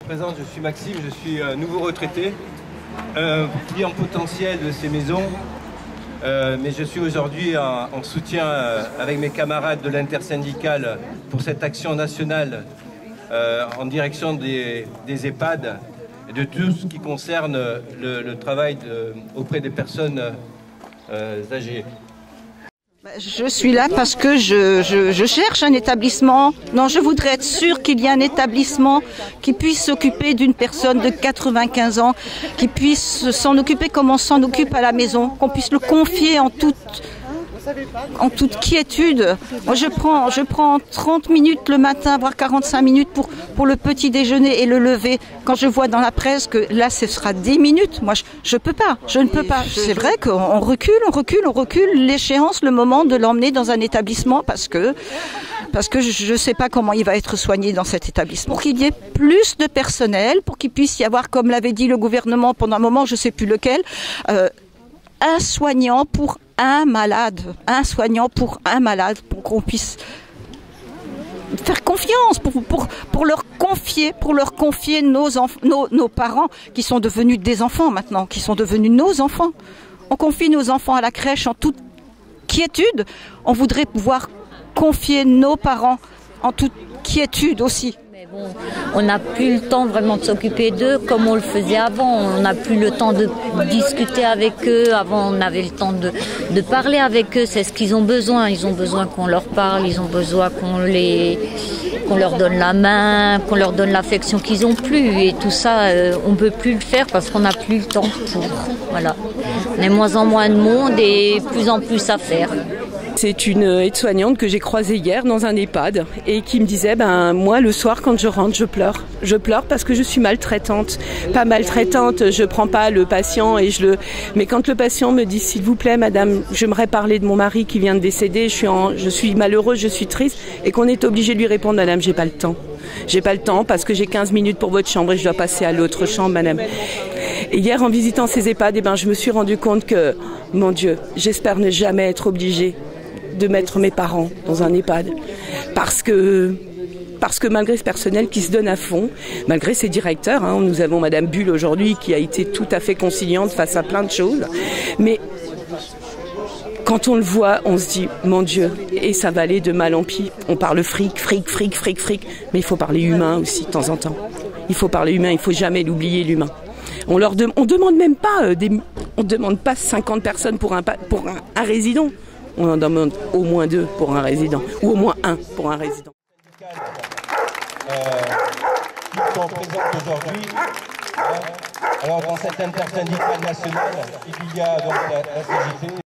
Je me présente, je suis Maxime, je suis nouveau retraité, client potentiel de ces maisons, mais je suis aujourd'hui en soutien avec mes camarades de l'intersyndicale pour cette action nationale en direction des EHPAD et de tout ce qui concerne le travail auprès des personnes âgées. Je suis là parce que je cherche un établissement. Non, je voudrais être sûre qu'il y ait un établissement qui puisse s'occuper d'une personne de 95 ans, qui puisse s'en occuper comme on s'en occupe à la maison, qu'on puisse le confier en toute quiétude. Moi, je prends 30 minutes le matin, voire 45 minutes pour le petit déjeuner et le lever. Quand je vois dans la presse que là, ce sera 10 minutes, moi, je peux pas, je ne peux pas. C'est vrai qu'on recule l'échéance, le moment de l'emmener dans un établissement parce que je ne sais pas comment il va être soigné dans cet établissement. Pour qu'il y ait plus de personnel, pour qu'il puisse y avoir, comme l'avait dit le gouvernement pendant un moment, je ne sais plus lequel, un soignant pour un malade, pour qu'on puisse faire confiance, pour leur confier nos parents qui sont devenus des enfants maintenant, qui sont devenus nos enfants. On confie nos enfants à la crèche en toute quiétude. On voudrait pouvoir confier nos parents en toute quiétude aussi. Mais bon, on n'a plus le temps vraiment de s'occuper d'eux comme on le faisait avant. On n'a plus le temps de discuter avec eux. Avant, on avait le temps de parler avec eux. C'est ce qu'ils ont besoin. Ils ont besoin qu'on leur parle. Ils ont besoin qu'on leur donne la main, qu'on leur donne l'affection qu'ils n'ont plus. Et tout ça, on ne peut plus le faire parce qu'on n'a plus le temps pour. Voilà. On est moins en moins de monde et plus en plus à faire. C'est une aide-soignante que j'ai croisée hier dans un EHPAD et qui me disait moi le soir quand je rentre je pleure. Je pleure parce que je suis maltraitante. Pas maltraitante, je prends pas le patient mais quand le patient me dit s'il vous plaît madame, j'aimerais parler de mon mari qui vient de décéder, je suis malheureuse, je suis triste et qu'on est obligé de lui répondre madame, j'ai pas le temps. J'ai pas le temps parce que j'ai 15 minutes pour votre chambre et je dois passer à l'autre chambre madame. Et hier en visitant ces EHPAD, je me suis rendu compte que mon Dieu, j'espère ne jamais être obligée de mettre mes parents dans un EHPAD parce que malgré ce personnel qui se donne à fond, malgré ses directeurs, nous avons Madame Bulle aujourd'hui qui a été tout à fait conciliante face à plein de choses, mais quand on le voit, on se dit mon Dieu, et ça va aller de mal en pis. On parle fric, mais il faut parler humain aussi de temps en temps. Il faut parler humain, il faut jamais l'oublier l'humain. On demande même pas on demande pas 50 personnes pour un résident. On en demande au moins 2 pour un résident, ou au moins 1 pour un résident. Qui sont présentes aujourd'hui. Alors dans cette intersyndicale nationale, il y a donc la CGT.